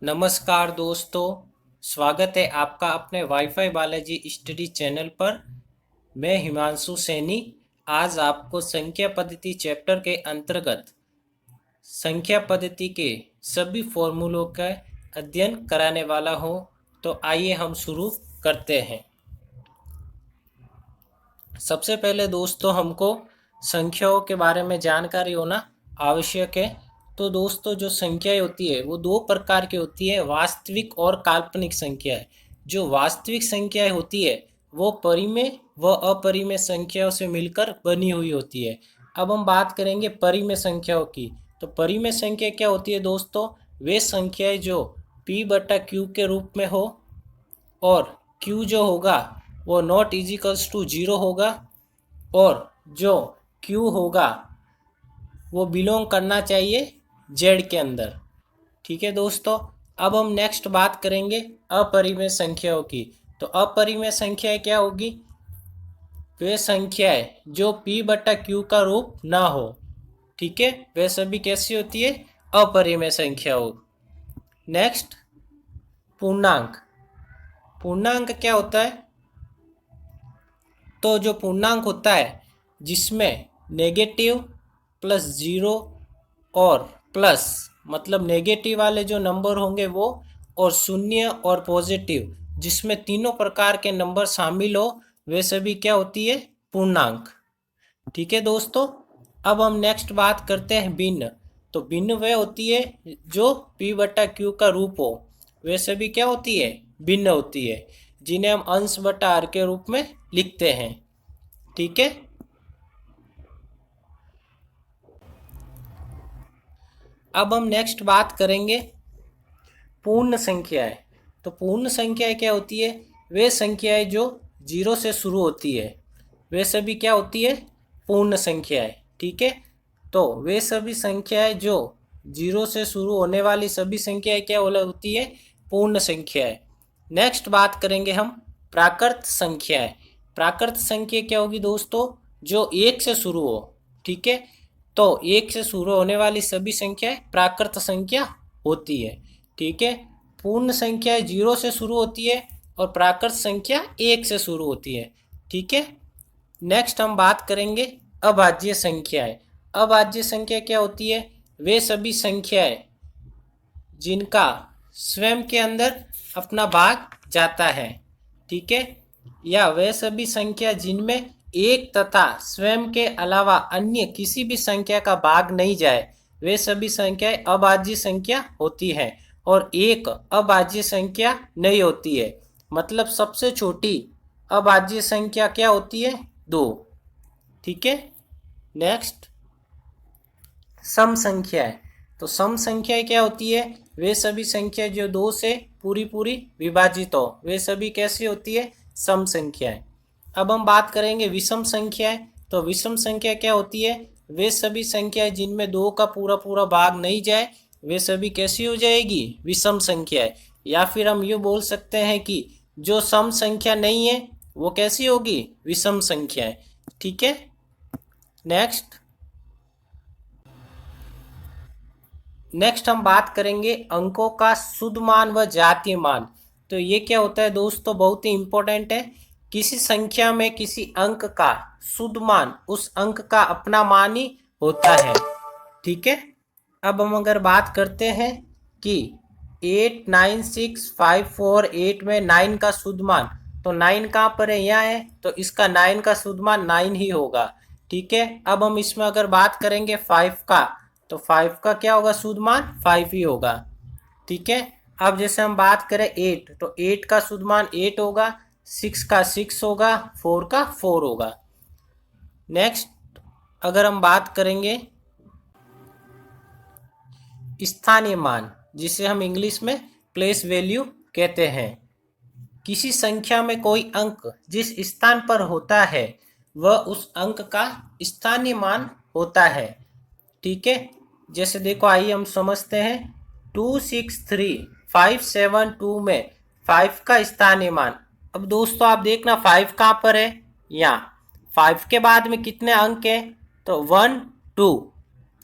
नमस्कार दोस्तों, स्वागत है आपका अपने वाईफाई बालाजी स्टडी चैनल पर। मैं हिमांशु सैनी आज आपको संख्या पद्धति चैप्टर के अंतर्गत संख्या पद्धति के सभी फॉर्मूलों का अध्ययन कराने वाला हूं। तो आइए हम शुरू करते हैं। सबसे पहले दोस्तों हमको संख्याओं के बारे में जानकारी होना आवश्यक है। तो दोस्तों जो संख्याएं होती है वो दो प्रकार की होती है, वास्तविक और काल्पनिक संख्याएं। जो वास्तविक संख्याएं होती है वो परिमेय व अपरिमेय संख्याओं से मिलकर बनी हुई होती है। अब हम बात करेंगे परिमेय संख्याओं की। तो परिमेय संख्या क्या होती है दोस्तों? वे संख्याएं जो p बटा q के रूप में हो और q जो होगा वो नॉट इजिकल्स टू 0 होगा और जो q होगा वो बिलोंग करना चाहिए z के अंदर। ठीक है दोस्तों। अब हम नेक्स्ट बात करेंगे अपरिमेय संख्याओं की। तो अपरिमेय संख्याएं क्या होगी? वे संख्याएं जो p बटा q का रूप ना हो। ठीक है, वे सभी कैसी होती है? अपरिमेय संख्याओं। नेक्स्ट पूर्णांक। पूर्णांक क्या होता है? तो जो पूर्णांक होता है जिसमें नेगेटिव प्लस 0 और प्लस मतलब नेगेटिव वाले जो नंबर होंगे वो, और शून्य और पॉजिटिव जिसमें तीनों प्रकार के नंबर शामिल हो, वे सभी क्या होती है? पूर्णांक। ठीक है दोस्तों। अब हम नेक्स्ट बात करते हैं भिन्न। तो भिन्न वह होती है जो p बटा q का रूप हो, वे सभी क्या होती है? भिन्न होती है, जिन्हें हम अंश बटा r के रूप में लिखते हैं। ठीक है। अब हम नेक्स्ट बात करेंगे पूर्ण संख्याएं। तो पूर्ण संख्याएं क्या होती है? वे संख्याएं जो 0 से शुरू होती है, वे सभी क्या होती है? पूर्ण संख्याएं। ठीक है। तो वे सभी संख्याएं जो 0 से शुरू होने वाली सभी संख्याएं क्या होती है? पूर्ण संख्याएं। नेक्स्ट बात करेंगे हम प्राकृत संख्याएं। प्राकृत संख्या क्या होगी दोस्तों? जो 1 से शुरू हो। ठीक है। तो 1 से शुरू होने वाली सभी संख्याएं प्राकृत संख्या होती है। ठीक है। पूर्ण संख्या 0 से शुरू होती है और प्राकृत संख्या 1 से शुरू होती है। ठीक है। नेक्स्ट हम बात करेंगे अभाज्य संख्याएं। अभाज्य संख्या क्या होती है? वे सभी संख्याएं जिनका स्वयं के अंदर अपना भाग जाता है। ठीक है। या वे सभी संख्या जिनमें एक तथा स्वयं के अलावा अन्य किसी भी संख्या का भाग नहीं जाए, वे सभी संख्याएं अभाज्य संख्या होती है। और एक अभाज्य संख्या नहीं होती है, मतलब सबसे छोटी अभाज्य संख्या क्या होती है? 2। ठीक है। नेक्स्ट सम संख्याएं। तो सम संख्याएं क्या होती है? वे सभी संख्या जो 2 से पूरी पूरी विभाजित हो, वे सभी कैसी होती है? सम संख्याएं। अब हम बात करेंगे विषम संख्याएं। तो विषम संख्या क्या होती है? वे सभी संख्याएं जिनमें 2 का पूरा पूरा भाग नहीं जाए, वे सभी कैसी हो जाएगी? विषम संख्याएं। या फिर हम ये बोल सकते हैं कि जो सम संख्या नहीं है वो कैसी होगी? विषम संख्याएं। ठीक है। नेक्स्ट हम बात करेंगे अंकों का शुद्ध मान व जातीय मान। तो ये क्या होता है दोस्तों? बहुत ही इंपॉर्टेंट है। किसी संख्या में किसी अंक का शुद्ध मान उस अंक का अपना मान ही होता है। ठीक है। अब हम अगर बात करते हैं कि 8 9 6 5 4 8 में 9 का शुद्ध मान, तो 9 कहाँ पर है? यहाँ है, तो इसका 9 का शुद्ध मान 9 ही होगा। ठीक है। अब हम इसमें अगर बात करेंगे 5 का, तो 5 का क्या होगा? शुद्ध मान 5 ही होगा। ठीक है। अब जैसे हम बात करें 8, तो 8 का शुद्ध मान 8 होगा, 6 का 6 होगा, 4 का 4 होगा। नेक्स्ट अगर हम बात करेंगे स्थानीय मान, जिसे हम इंग्लिश में प्लेस वैल्यू कहते हैं। किसी संख्या में कोई अंक जिस स्थान पर होता है वह उस अंक का स्थानीय मान होता है। ठीक है। जैसे देखो, आइए हम समझते हैं। 263572 में 5 का स्थानीय मान। अब दोस्तों आप देखना 5 कहाँ पर है? यहाँ। 5 के बाद में कितने अंक हैं? तो 1 2।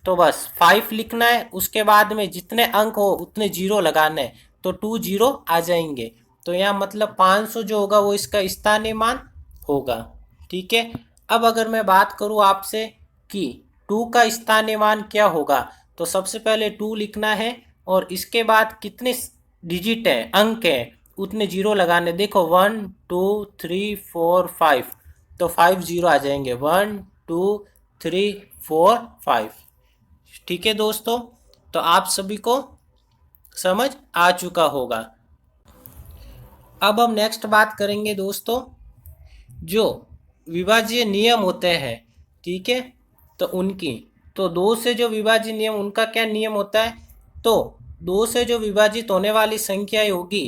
तो बस 5 लिखना है, उसके बाद में जितने अंक हो उतने जीरो लगाने हैं, तो 2 जीरो आ जाएंगे। तो यहाँ मतलब 500 जो होगा वो इसका स्थानीय मान होगा। ठीक है। अब अगर मैं बात करूँ आपसे कि 2 का स्थानीय मान क्या होगा, तो सबसे पहले 2 लिखना है और इसके बाद कितने डिजिट हैं, अंक हैं, उतने जीरो लगाने। देखो 1 2 3 4 5, तो 5 जीरो आ जाएंगे, 1 2 3 4 5। ठीक है दोस्तों, तो आप सभी को समझ आ चुका होगा। अब हम नेक्स्ट बात करेंगे दोस्तों, जो विभाज्य नियम होते हैं, ठीक है, तो उनकी। तो दो से जो विभाज्य नियम, उनका क्या नियम होता है, तो दो से जो विभाजित होने वाली संख्या होगी,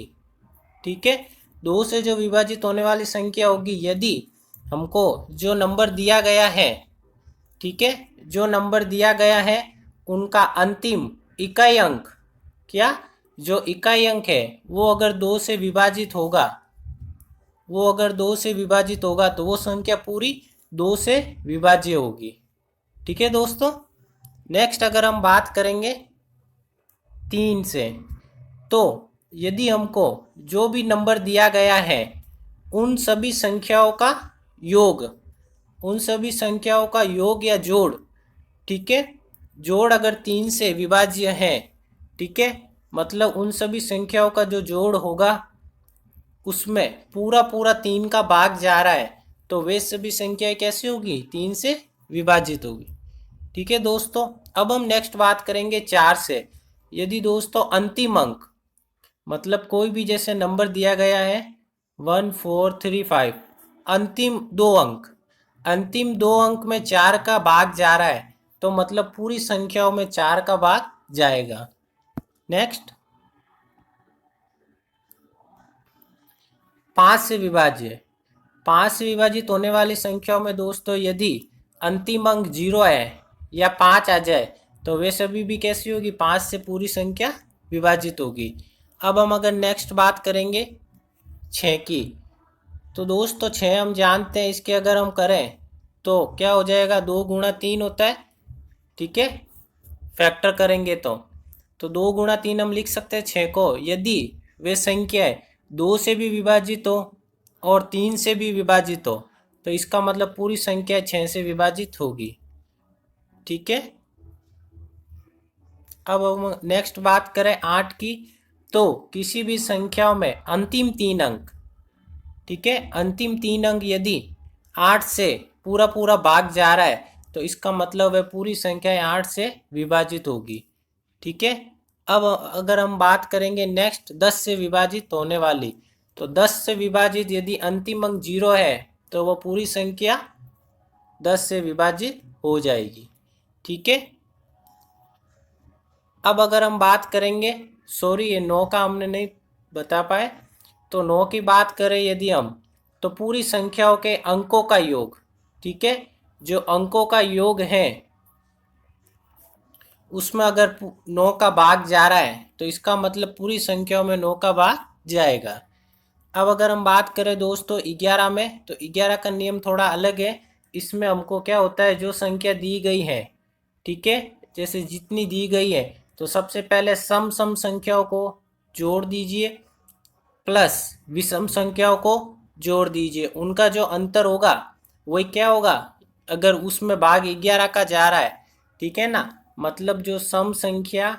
ठीक है, दो से जो विभाजित होने वाली संख्या होगी, यदि हमको जो नंबर दिया गया है, ठीक है, जो नंबर दिया गया है उनका अंतिम इकाई अंक, क्या, जो इकाई अंक है वो अगर दो से विभाजित होगा, वो अगर दो से विभाजित होगा तो वो संख्या पूरी दो से विभाज्य होगी। ठीक है दोस्तों। नेक्स्ट अगर हम बात करेंगे 3 से, तो यदि हमको जो भी नंबर दिया गया है उन सभी संख्याओं का योग, उन सभी संख्याओं का योग या जोड़, ठीक है, जोड़ अगर 3 से विभाज्य है, ठीक है, मतलब उन सभी संख्याओं का जो जोड़ होगा उसमें पूरा पूरा 3 का भाग जा रहा है, तो वे सभी संख्याएं कैसी होगी, 3 से विभाजित होगी। ठीक है दोस्तों। अब हम नेक्स्ट बात करेंगे 4 से। यदि दोस्तों अंतिम अंक, मतलब कोई भी जैसे नंबर दिया गया है 1 4 3 5, अंतिम दो अंक, अंतिम दो अंक में 4 का भाग जा रहा है, तो मतलब पूरी संख्याओं में 4 का भाग जाएगा। नेक्स्ट 5 से विभाज्य, 5 से विभाजित होने वाली संख्याओं में दोस्तों यदि अंतिम अंक 0 है या 5 आ जाए, तो वे सभी भी कैसी होगी, 5 से पूरी संख्या विभाजित होगी। अब हम अगर नेक्स्ट बात करेंगे 6 की, तो दोस्तों 6 हम जानते हैं, इसके अगर हम करें तो क्या हो जाएगा, 2 गुणा 3 होता है, ठीक है, फैक्टर करेंगे तो 2 गुणा 3 हम लिख सकते हैं 6 को, यदि वे संख्याएं 2 से भी विभाजित हो और 3 से भी विभाजित हो, तो इसका मतलब पूरी संख्या 6 से विभाजित होगी। ठीक है। अब हम नेक्स्ट बात करें 8 की, तो किसी भी संख्याओं में अंतिम 3 अंक, ठीक है, अंतिम 3 अंक यदि 8 से पूरा पूरा भाग जा रहा है, तो इसका मतलब है पूरी संख्या 8 से विभाजित होगी। ठीक है। अब अगर हम बात करेंगे नेक्स्ट 10 से विभाजित होने वाली, तो 10 से विभाजित यदि अंतिम अंक 0 है, तो वो पूरी संख्या 10 से विभाजित हो जाएगी। ठीक है। अब अगर हम बात करेंगे, सॉरी ये 9 का हमने नहीं बता पाए, तो 9 की बात करें यदि हम, तो पूरी संख्याओं के अंकों का योग, ठीक है, जो अंकों का योग है उसमें अगर 9 का भाग जा रहा है, तो इसका मतलब पूरी संख्याओं में 9 का भाग जाएगा। अब अगर हम बात करें दोस्तों 11 में, तो 11 का नियम थोड़ा अलग है। इसमें हमको क्या होता है, जो संख्या दी गई है, ठीक है, जैसे जितनी दी गई है, तो सबसे पहले सम सम संख्याओं को जोड़ दीजिए प्लस विषम संख्याओं को जोड़ दीजिए, उनका जो अंतर होगा वही क्या होगा, अगर उसमें भाग 11 का जा रहा है, ठीक है ना, मतलब जो सम संख्या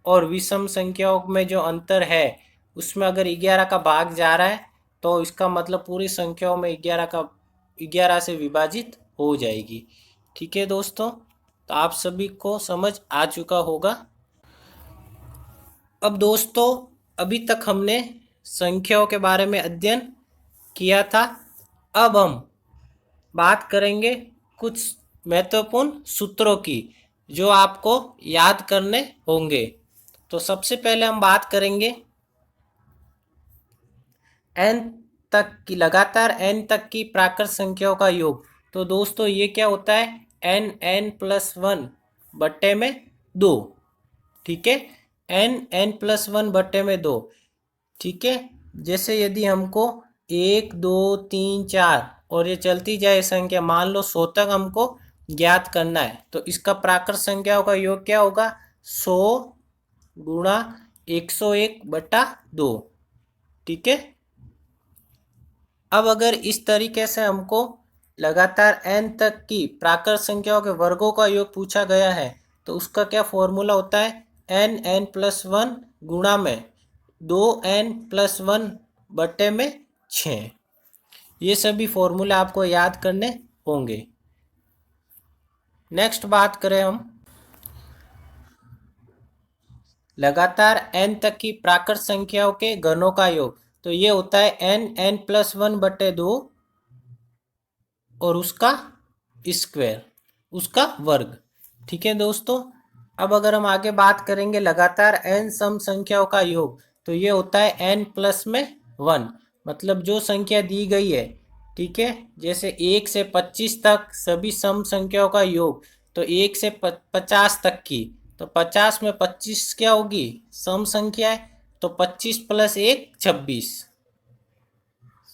और विषम संख्याओं में जो अंतर है उसमें अगर 11 का भाग जा रहा है, तो इसका मतलब पूरी संख्याओं में 11 से विभाजित हो जाएगी। ठीक है दोस्तों, तो आप सभी को समझ आ चुका होगा। अब दोस्तों अभी तक हमने संख्याओं के बारे में अध्ययन किया था। अब हम बात करेंगे कुछ महत्वपूर्ण सूत्रों की जो आपको याद करने होंगे। तो सबसे पहले हम बात करेंगे n तक की, लगातार n तक की प्राकृत संख्याओं का योग। तो दोस्तों ये क्या होता है, n+1 बट्टे में 2, ठीक है, n+1 बट्टे में 2, ठीक है। जैसे यदि हमको 1 2 3 4 और ये चलती जाए संख्या, मान लो 100 तक हमको ज्ञात करना है, तो इसका प्राकृत संख्याओं का योग क्या होगा? 100 गुणा 101/2। ठीक है। अब अगर इस तरीके से हमको लगातार n तक की प्राकृत संख्याओं के वर्गों का योग पूछा गया है, तो उसका क्या फॉर्मूला होता है? n+1 गुणा में 2n+1 बटे में 6। ये सभी फॉर्मूला आपको याद करने होंगे। नेक्स्ट बात करें हम लगातार n तक की प्राकृत संख्याओं के घनों का योग, तो ये होता है n+1/2 और उसका स्क्वायर, उसका वर्ग। ठीक है दोस्तों। अब अगर हम आगे बात करेंगे लगातार n सम संख्याओं का योग, तो ये होता है n+1, मतलब जो संख्या दी गई है, ठीक है, जैसे 1 से 25 तक सभी सम संख्याओं का योग, तो 1 से 50 तक की, तो 50 में 25 क्या होगी? सम संख्या है, तो 25 + 1 26।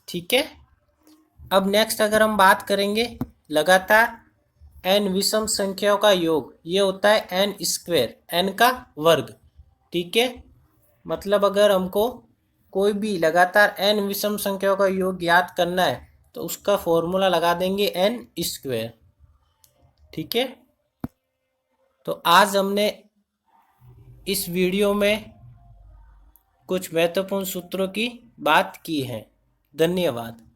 ठीक है। अब नेक्स्ट अगर हम बात करेंगे लगातार n विषम संख्याओं का योग, ये होता है n², n का वर्ग। ठीक है। मतलब अगर हमको कोई भी लगातार n विषम संख्याओं का योग ज्ञात करना है, तो उसका फॉर्मूला लगा देंगे n²। ठीक है। तो आज हमने इस वीडियो में कुछ महत्वपूर्ण सूत्रों की बात की है। धन्यवाद।